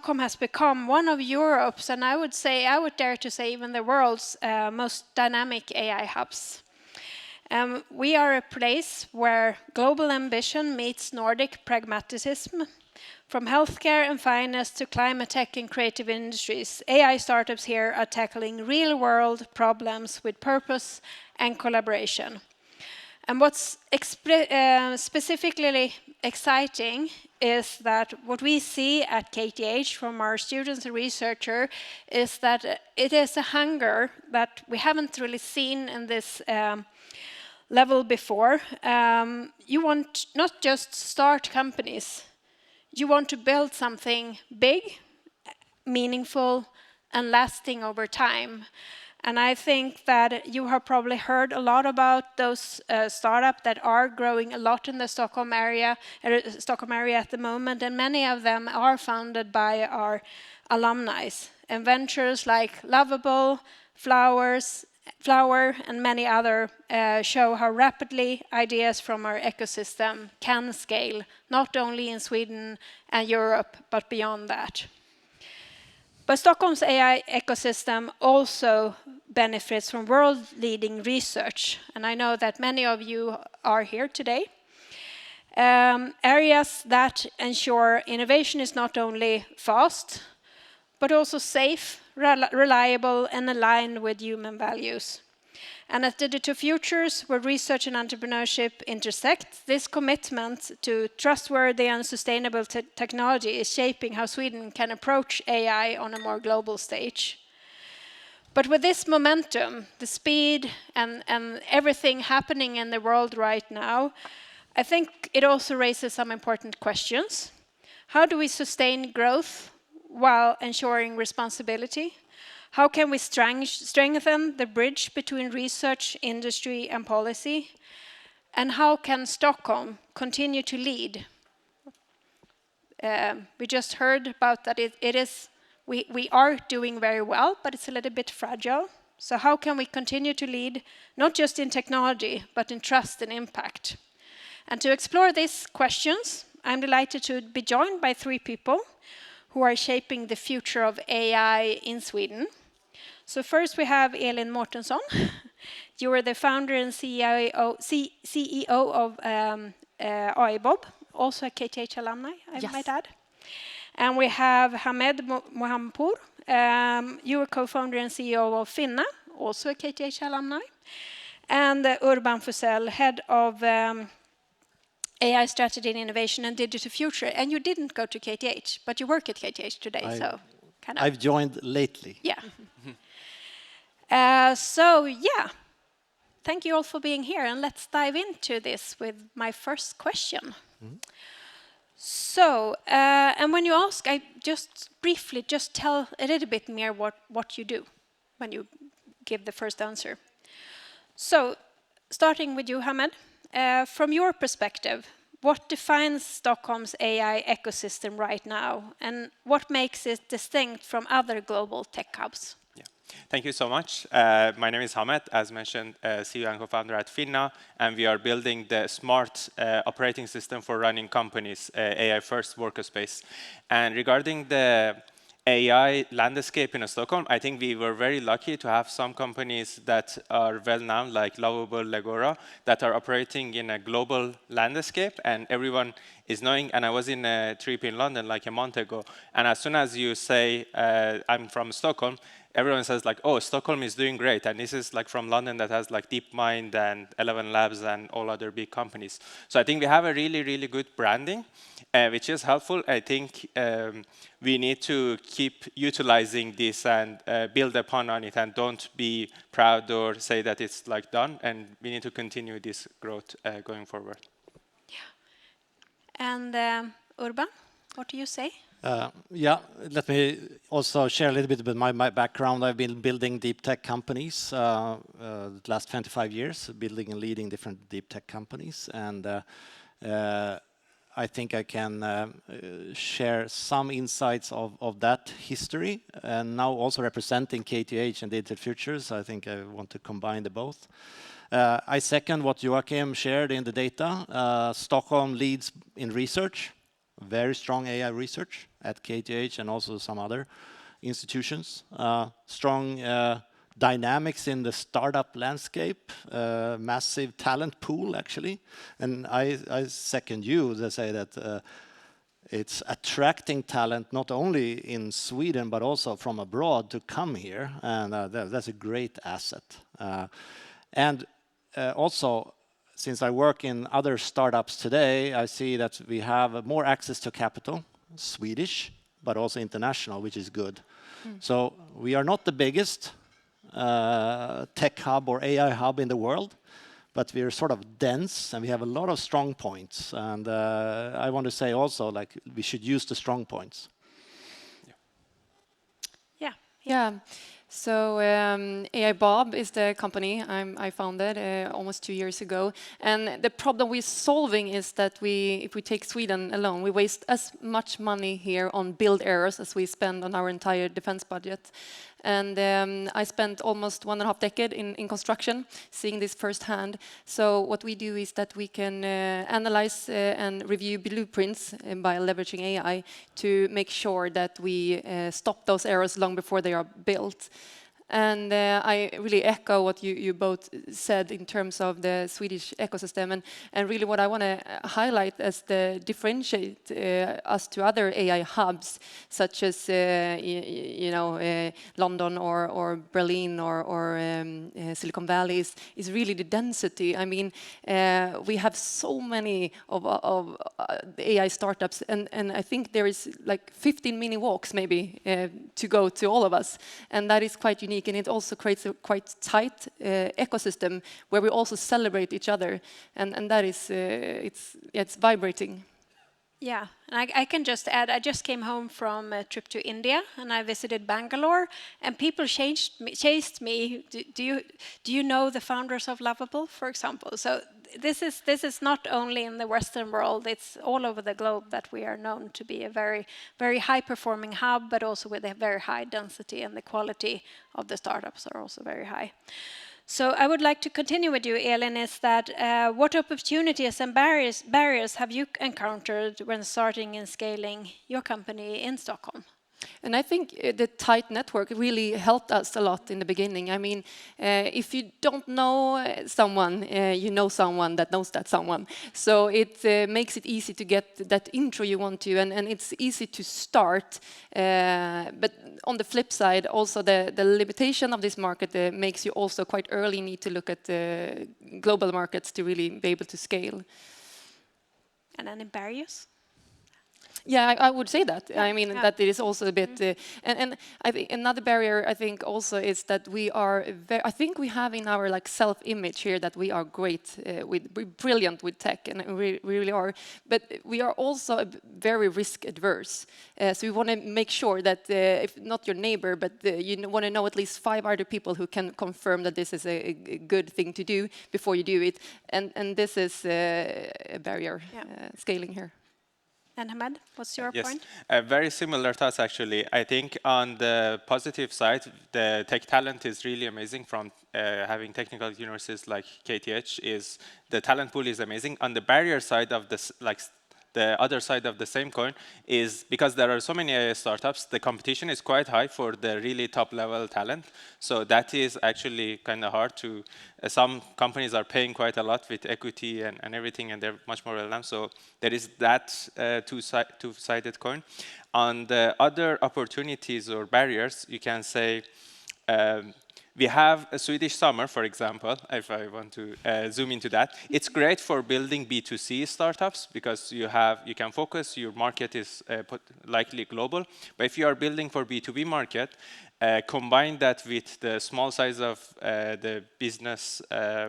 Stockholm has become one of Europe's, and I would dare to say even the world's most dynamic AI hubs. We are a place where global ambition meets Nordic pragmatism. From healthcare and finance to climate tech and creative industries, AI startups here are tackling real-world problems with purpose and collaboration. And what's specifically exciting is that what we see at KTH from our students and researchers is that it is a hunger that we haven't really seen in this level before. You want not just start companies, you want to build something big, meaningful, and lasting over time. And I think that you have probably heard a lot about those startups that are growing a lot in the Stockholm area at the moment, and many of them are founded by our alumni. And ventures like Lovable, Flower, and many other show how rapidly ideas from our ecosystem can scale, not only in Sweden and Europe, but beyond that. But Stockholm's AI ecosystem also benefits from world-leading research, and I know that many of you are here today. Areas that ensure innovation is not only fast, but also safe, reliable, and aligned with human values. And at Digital Futures, where research and entrepreneurship intersect, this commitment to trustworthy and sustainable technology is shaping how Sweden can approach AI on a more global stage. But with this momentum, the speed and everything happening in the world right now, I think it also raises some important questions. How do we sustain growth while ensuring responsibility? How can we strengthen the bridge between research, industry, and policy? And how can Stockholm continue to lead? We just heard about that we are doing very well, but it's a little bit fragile. So how can we continue to lead, not just in technology, but in trust and impact? And to explore these questions, I'm delighted to be joined by 3 people who are shaping the future of AI in Sweden. So first we have Elin Mårtensson. You are the founder and CEO of AIBOB, also a KTH alumni, I might add. And we have Mohammadpour. You are co-founder and CEO of Finna, also a KTH alumni. And Forssell, head of AI strategy and innovation and digital future. And you didn't go to KTH, but you work at KTH today, so kind of. I've joined lately. Yeah. Thank you all for being here, and let's dive into this with my first question. So, and when you ask, I just briefly tell a little bit more what you do when you give the first answer. So, starting with you, Hamed, from your perspective, what defines Stockholm's AI ecosystem right now, and what makes it distinct from other global tech hubs? Thank you so much. My name is Hamed, as mentioned, CEO and co-founder at Finna, and we are building the smart operating system for running companies, AI-first workspace. And regarding the AI landscape in Stockholm, I think we were very lucky to have some companies that are well-known, like Lovable, Legora, that are operating in a global landscape, and everyone is knowing. And I was in a trip in London like a month ago, and as soon as you say, I'm from Stockholm, everyone says like, oh, Stockholm is doing great. And this is like from London that has like DeepMind and 11 Labs and all other big companies. So I think we have a really, really good branding, which is helpful. I think we need to keep utilizing this and build upon on it, and don't be proud or say that it's like done. And we need to continue this growth going forward. Yeah. And Urban, what do you say? Let me also share a little bit about my background. I've been building deep tech companies the last 25 years, building and leading different deep tech companies. And I think I can share some insights of that history. And now also representing KTH and Digital Futures, I think I want to combine the both. I second what Joachim shared in the data. Stockholm leads in research. very strong AI research at KTH and also some other institutions. Strong dynamics in the startup landscape, massive talent pool actually. And I second you to say that it's attracting talent not only in Sweden but also from abroad to come here, and that's a great asset. And also, since I work in other startups today, I see that we have more access to capital, Swedish, but also international, which is good. So we are not the biggest tech hub or AI hub in the world, but we are sort of dense and we have a lot of strong points. And I want to say also, like, we should use the strong points. Yeah. So AI Bob is the company I founded almost 2 years ago. And the problem we're solving is that if we take Sweden alone, we waste as much money here on build errors as we spend on our entire defense budget. And I spent almost 1.5 decades in construction, seeing this firsthand. So what we do is that we can analyze and review blueprints by leveraging AI to make sure that we stop those errors long before they are built. And I really echo what you both said in terms of the Swedish ecosystem, and really what I want to highlight as the differentiate us to other AI hubs, such as London or Berlin or Silicon Valley, is really the density. I mean, we have so many of AI startups, and I think there is like 15 mini walks maybe to go to all of us, and that is quite unique. And it also creates a quite tight ecosystem where we also celebrate each other, and that is it's vibrating. Yeah, and I can just add, I just came home from a trip to India and I visited Bangalore, and people chased me. Do you know the founders of Lovable, for example? So this is not only in the Western world; it's all over the globe that we are known to be a very, very high-performing hub, but also with a very high density, and the quality of the startups are also very high. So I would like to continue with you, Elin, is that what opportunities and barriers have you encountered when starting and scaling your company in Stockholm? And I think the tight network really helped us a lot in the beginning. I mean, if you don't know someone, you know someone that knows that someone. So it makes it easy to get that intro you want to, and it's easy to start. But on the flip side, also the limitation of this market makes you also quite early need to look at global markets to really be able to scale. And any barriers? Yeah, I would say that. Yeah, I mean, that it is also a bit, and I think another barrier I think also is that we are. I think we have in our like self-image here that we are great, we're brilliant with tech, and we really are. But we are also very risk adverse. So we want to make sure that if not your neighbor, but you want to know at least 5 other people who can confirm that this is a good thing to do before you do it. And this is a barrier scaling here. And Hamed, what's your point? Very similar thoughts, actually. I think on the positive side, the tech talent is really amazing. From having technical universities like KTH, is the talent pool is amazing. On the barrier side of this, like the other side of the same coin, is because there are so many AI startups, the competition is quite high for the really top level talent. So that is actually kind of hard to, some companies are paying quite a lot with equity and everything, and they're much more relevant. So there is that two-sided coin. On the other opportunities or barriers, you can say, we have a Swedish summer, for example, if I want to zoom into that. It's great for building B2C startups because you can focus, your market is likely global. But if you are building for B2B market, combine that with the small size of the business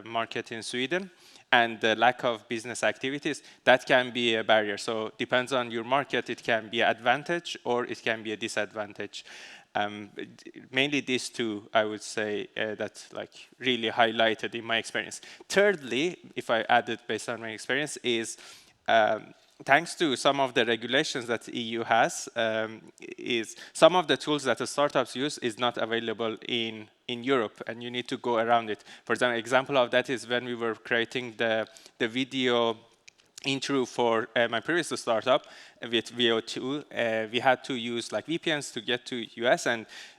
market in Sweden and the lack of business activities, that can be a barrier. So depends on your market, it can be an advantage or it can be a disadvantage. Mainly these two, I would say, that's like really highlighted in my experience. Thirdly, if I add it based on my experience, is thanks to some of the regulations that the EU has, is some of the tools that the startups use is not available in Europe, and you need to go around it. For example of that is when we were creating the video intro for my previous startup with VO2, we had to use like VPNs to get to US,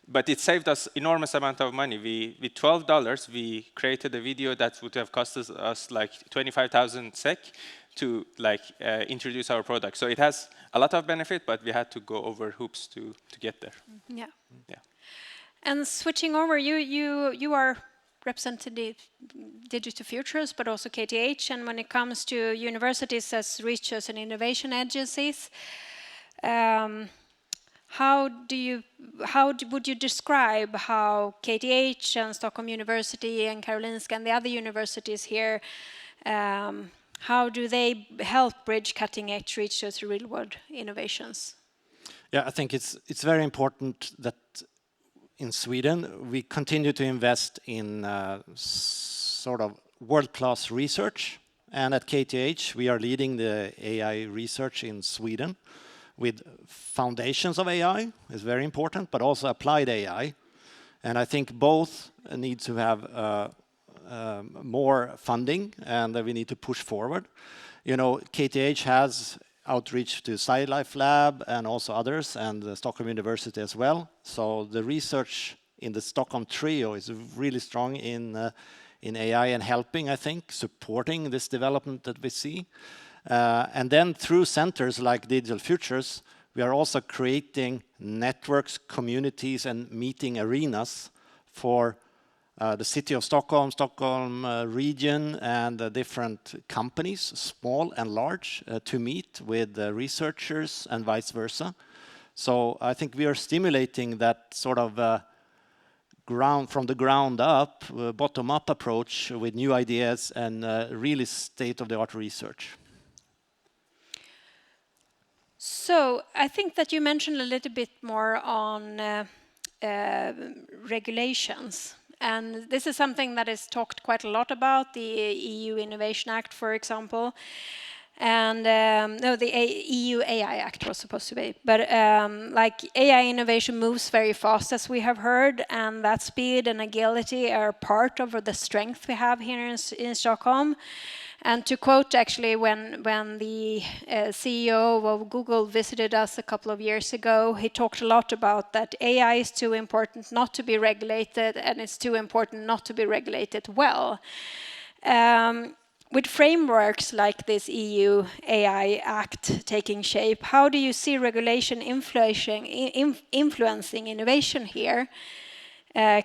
but it saved us enormous amount of money. With $12, we created a video that would have cost us like 25,000 SEK to like introduce our product. So it has a lot of benefit, but we had to go over hoops to get there. Yeah. Yeah. And switching over, you are represented Digital Futures, but also KTH. And when it comes to universities as research and innovation agencies, how would you describe how KTH and Stockholm University and Karolinska and the other universities here, how do they help bridge cutting-edge research to real-world innovations? Yeah, I think it's very important that in Sweden we continue to invest in sort of world-class research, and at KTH we are leading the AI research in Sweden with foundations of AI is very important, but also applied AI, and I think both need to have more funding, and we need to push forward. You know, KTH has outreach to SciLife Lab and also others, and the Stockholm University as well. So the research in the Stockholm trio is really strong in AI and helping, I think, supporting this development that we see. And then through centers like Digital Futures, we are also creating networks, communities, and meeting arenas for the city of Stockholm, region, and the different companies, small and large, to meet with researchers and vice versa. So I think we are stimulating that sort of from the ground up, bottom-up approach with new ideas and really state-of-the-art research. So I think that you mentioned a little bit more on regulations. And this is something that is talked quite a lot about, the EU Innovation Act, for example. And no, the EU AI Act was supposed to be. But like AI innovation moves very fast, as we have heard, and that speed and agility are part of the strength we have here in Stockholm. And to quote, actually, when the CEO of Google visited us a couple of years ago, he talked a lot about that AI is too important not to be regulated, and it's too important not to be regulated well. With frameworks like this EU AI Act taking shape, how do you see regulation influencing innovation here?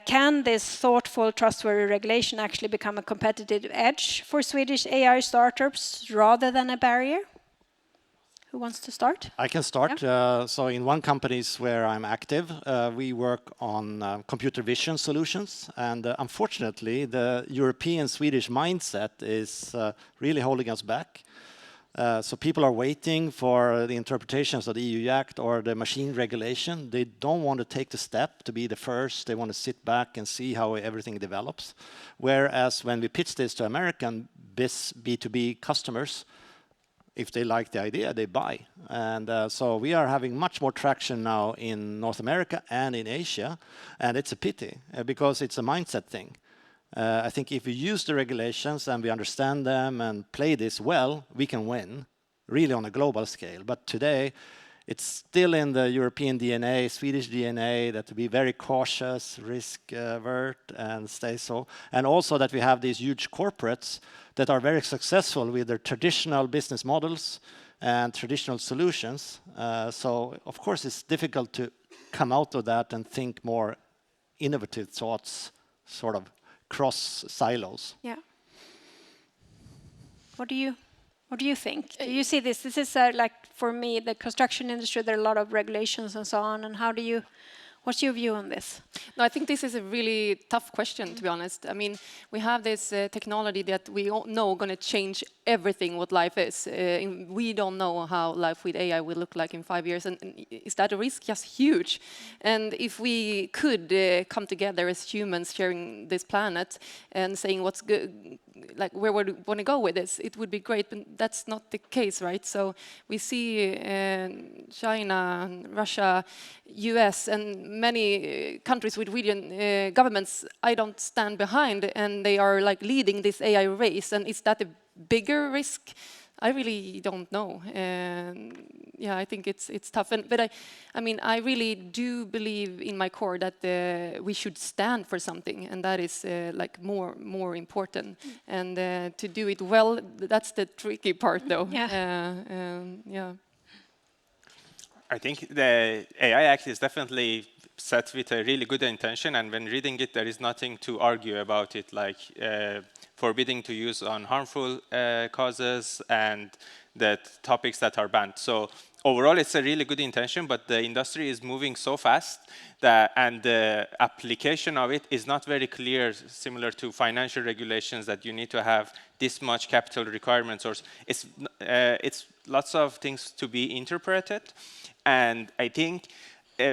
Can this thoughtful, trustworthy regulation actually become a competitive edge for Swedish AI startups rather than a barrier? Who wants to start? I can start. Yeah. So in one company where I'm active, we work on computer vision solutions. And unfortunately, the European-Swedish mindset is really holding us back. So people are waiting for the interpretations of the EU Act or the machine regulation. They don't want to take the step to be the first. They want to sit back and see how everything develops. Whereas when we pitch this to American B2B customers, if they like the idea, they buy. And so we are having much more traction now in North America and in Asia. And it's a pity because it's a mindset thing. I think if we use the regulations and we understand them and play this well, we can win, really on a global scale. But today, it's still in the European DNA, Swedish DNA, that to be very cautious, risk-avert, and stay so. And also that we have these huge corporates that are very successful with their traditional business models and traditional solutions. So, of course, it's difficult to come out of that and think more innovative thoughts, sort of cross silos. Yeah. What do you think? Do you see this? This is like, for me, the construction industry, there are a lot of regulations and so on. And what's your view on this? No, I think this is a really tough question, to be honest. I mean, we have this technology that we all know going to change everything what life is. We don't know how life with AI will look like in 5 years. And is that a risk? Yes, huge. And if we could come together as humans sharing this planet and saying what's good, like where we want to go with this, it would be great, but that's not the case, right? So we see China, Russia, US, and many countries with region governments I don't stand behind, and they are like leading this AI race. And is that a bigger risk? I really don't know. Yeah, I think it's tough. But I mean, I really do believe in my core that we should stand for something, and that is like more important. And to do it well, that's the tricky part, though. Yeah. I think the AI Act is definitely set with a really good intention, and when reading it, there is nothing to argue about it, like forbidding to use on harmful causes and the topics that are banned. So overall, it's a really good intention, but the industry is moving so fast that, and the application of it is not very clear, similar to financial regulations that you need to have this much capital requirements, or it's lots of things to be interpreted. And I think,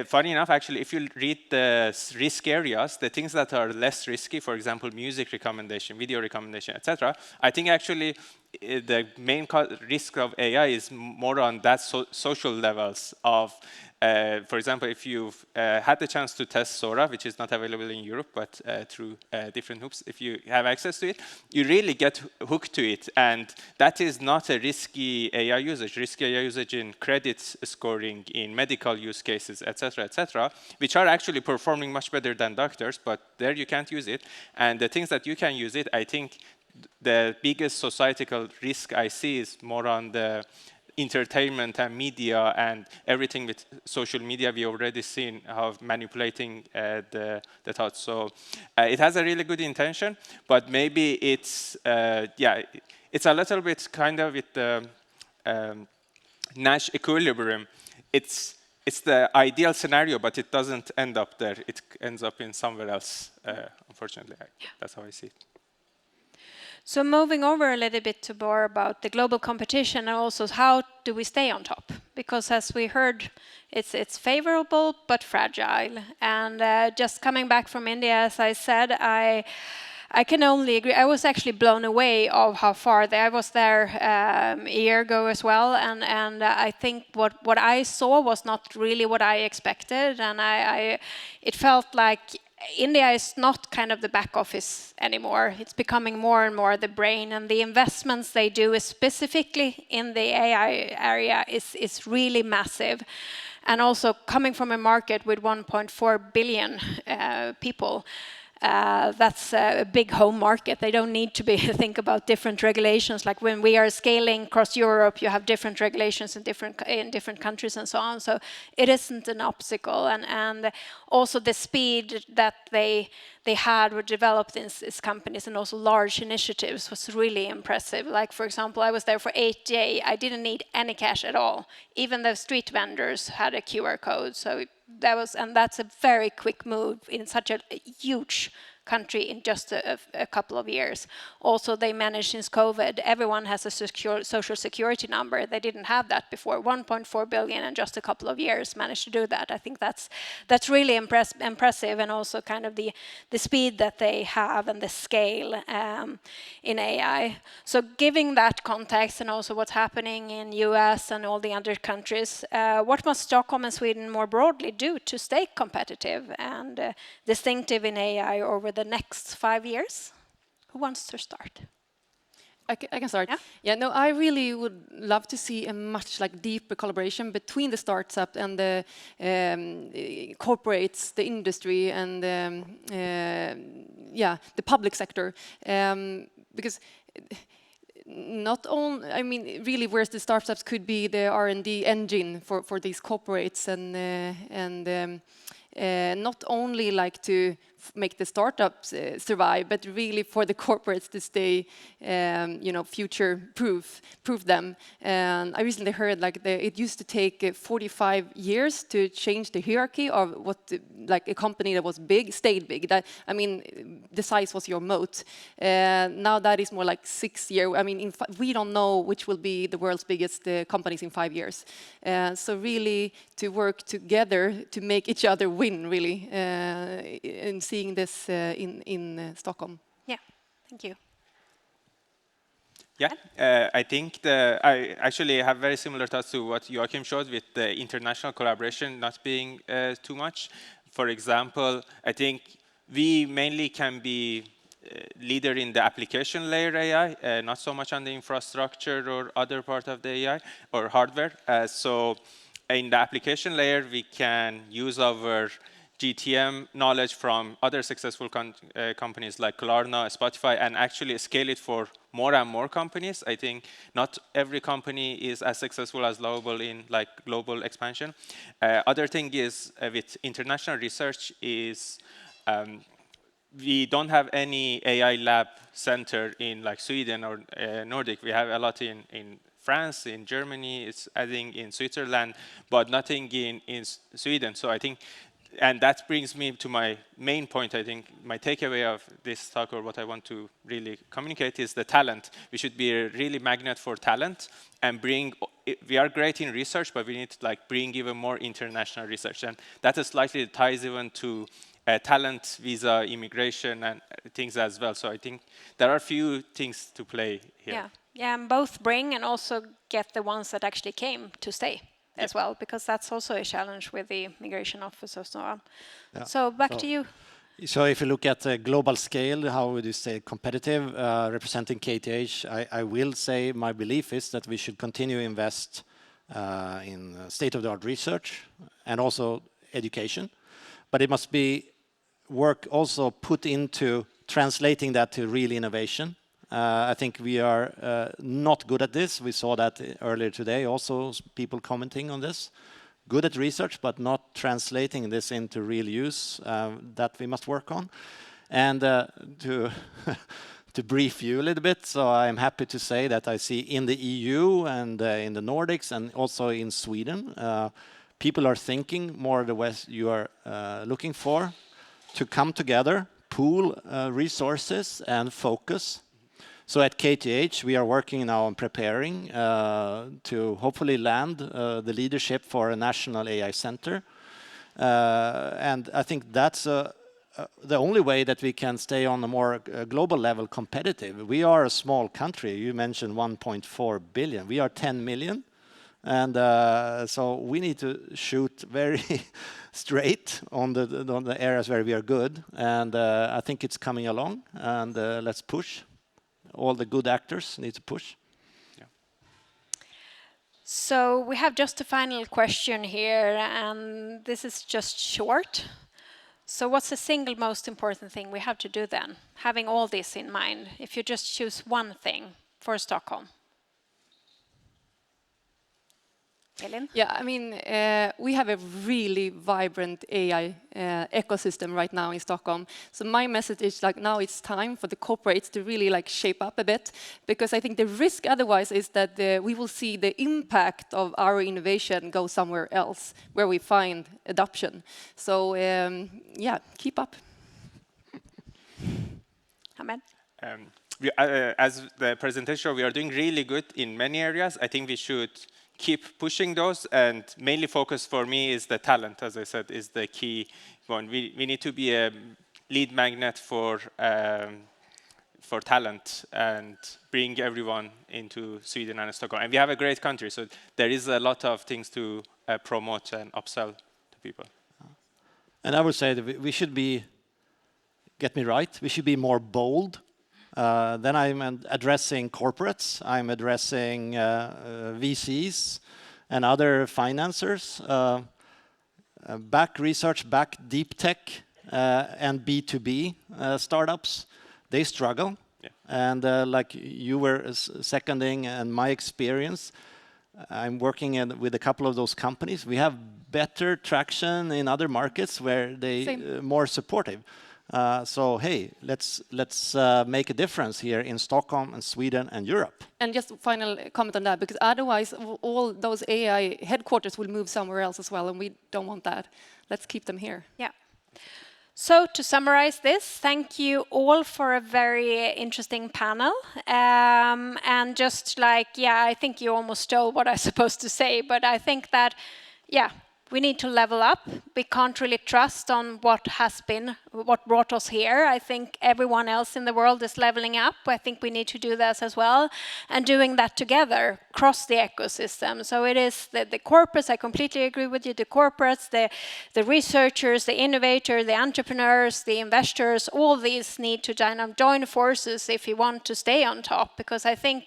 funny enough, actually, if you read the risk areas, the things that are less risky, for example, music recommendation, video recommendation, etc., I think actually the main risk of AI is more on that social levels of, for example, if you've had the chance to test Sora, which is not available in Europe, but through different hoops, if you have access to it, you really get hooked to it. And that is not a risky AI usage. Risky AI usage in credit scoring, in medical use cases, etc., which are actually performing much better than doctors, but there you can't use it. And the things that you can use it, I think the biggest societal risk I see is more on the entertainment and media and everything with social media. We already seen how manipulating the thoughts. So it has a really good intention, but maybe it's it's a little bit kind of with the Nash equilibrium. It's the ideal scenario, but it doesn't end up there. It ends up in somewhere else. Unfortunately, that's how I see it. So moving over a little bit to more about the global competition and also how do we stay on top? Because as we heard, it's favorable but fragile. And just coming back from India, as I said, I can only agree. I was actually blown away of how far I was there a year ago as well, and I think what I saw was not really what I expected, and it felt like India is not kind of the back office anymore. It's becoming more and more the brain, and the investments they do, specifically in the AI area, is really massive. And also coming from a market with 1.4 billion people, that's a big home market. They don't need to think about different regulations. Like when we are scaling across Europe, you have different regulations in different countries and so on. So it isn't an obstacle. And also the speed that they had were developed in these companies, and also large initiatives, was really impressive. Like, for example, I was there for 8 days. I didn't need any cash at all. Even the street vendors had a QR code. So that's a very quick move in such a huge country in just a couple of years. Also, they managed since COVID, everyone has a secure social security number. They didn't have that before. 1.4 billion in just a couple of years managed to do that. I think that's really impressive, and also kind of the speed that they have and the scale in AI. So giving that context and also what's happening in US and all the other countries, what must Stockholm and Sweden more broadly do to stay competitive and distinctive in AI over the next 5 years? Who wants to start? I can start. Yeah, no, I really would love to see a much deeper collaboration between the startups and the corporates, the industry, and the public sector, because not only, I mean, really, whereas the startups could be the R&D engine for these corporates, and not only to make the startups survive, but really for the corporates to stay, future proof them. And I recently heard it used to take 45 years to change the hierarchy of what a company that was big stayed big. That, I mean, the size was your moat. Now that is more 6 years. I mean, we don't know which will be the world's biggest companies in 5 years. So really to work together to make each other win, really, and seeing this in Stockholm. Yeah, thank you. Yeah, I think I actually have very similar thoughts to what Joachim showed with the international collaboration not being too much. For example, I think we mainly can be leader in the application layer AI, not so much on the infrastructure or other part of the AI or hardware. So in the application layer, we can use our GTM knowledge from other successful companies like Klarna, Spotify, and actually scale it for more and more companies. I think not every company is as successful as Global in like global expansion. Other thing is with international research is we don't have any AI lab center in like Sweden or Nordic. We have a lot in France, in Germany, it's I think in Switzerland, but nothing in Sweden. So I think, and that brings me to my main point. I think my takeaway of this talk, or what I want to really communicate, is the talent. We should be a really magnet for talent and bring. We are great in research, but we need to like bring even more international research, and that is slightly ties even to talent, visa, immigration, and things as well. So I think there are a few things to play here. Yeah, yeah, and both bring and also get the ones that actually came to stay as well, because that's also a challenge with the migration officers. So back to you. So if you look at the global scale, how would you say competitive, representing KTH, I will say my belief is that we should continue to invest in state-of-the-art research and also education, but it must be work also put into translating that to real innovation. I think we are not good at this. We saw that earlier today, also people commenting on this. Good at research, but not translating this into real use, that we must work on. And to to brief you a little bit, so I'm happy to say that I see in the EU and in the Nordics and also in Sweden, people are thinking more the way you are looking for, to come together, pool resources and focus. So at KTH, we are working now on preparing to hopefully land the leadership for a national AI center. And I think that's the only way that we can stay on a more global level competitive. We are a small country. You mentioned 1.4 billion. We are 10 million. And so we need to shoot very straight on the areas where we are good. And I think it's coming along. And let's push. All the good actors need to push. Yeah. So we have just a final question here, and this is just short. So what's the single most important thing we have to do then, having all this in mind, if you just choose one thing for Stockholm? Elin? Yeah, I mean, we have a really vibrant AI ecosystem right now in Stockholm. So my message is like now it's time for the corporates to really like shape up a bit, because I think the risk otherwise is that we will see the impact of our innovation go somewhere else where we find adoption. So yeah, keep up. Ahmed? As the presentation, we are doing really good in many areas. I think we should keep pushing those, and mainly focus for me is the talent, as I said, is the key one. We need to be a lead magnet for talent and bring everyone into Sweden and Stockholm. And we have a great country, so there is a lot of things to promote and upsell to people. And I would say that we should be, get me right, we should be more bold. Then I'm addressing corporates, I'm addressing VCs and other financiers, back research, back deep tech, and B2B startups. They struggle. Yeah. And like you were seconding, and my experience, I'm working with a couple of those companies. We have better traction in other markets where they more supportive. So hey, let's make a difference here in Stockholm and Sweden and Europe. And just final comment on that, because otherwise all those AI headquarters will move somewhere else as well, and we don't want that. Let's keep them here. Yeah. So to summarize this, thank you all for a very interesting panel. And just like, yeah, I think you almost stole what I was supposed to say, but I think that, yeah, we need to level up. We can't really trust on what brought us here. I think everyone else in the world is leveling up. I think we need to do this as well, and doing that together across the ecosystem. So it is the corporates, I completely agree with you, the corporates, the researchers, the innovators, the entrepreneurs, the investors, all these need to join forces if you want to stay on top, because I think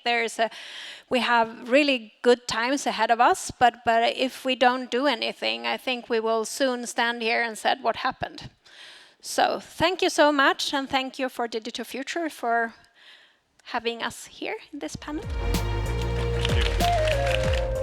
we have really good times ahead of us, but if we don't do anything, I think we will soon stand here and said, what happened? So thank you so much, and thank you for Digital Future for having us here in this panel. Thank you.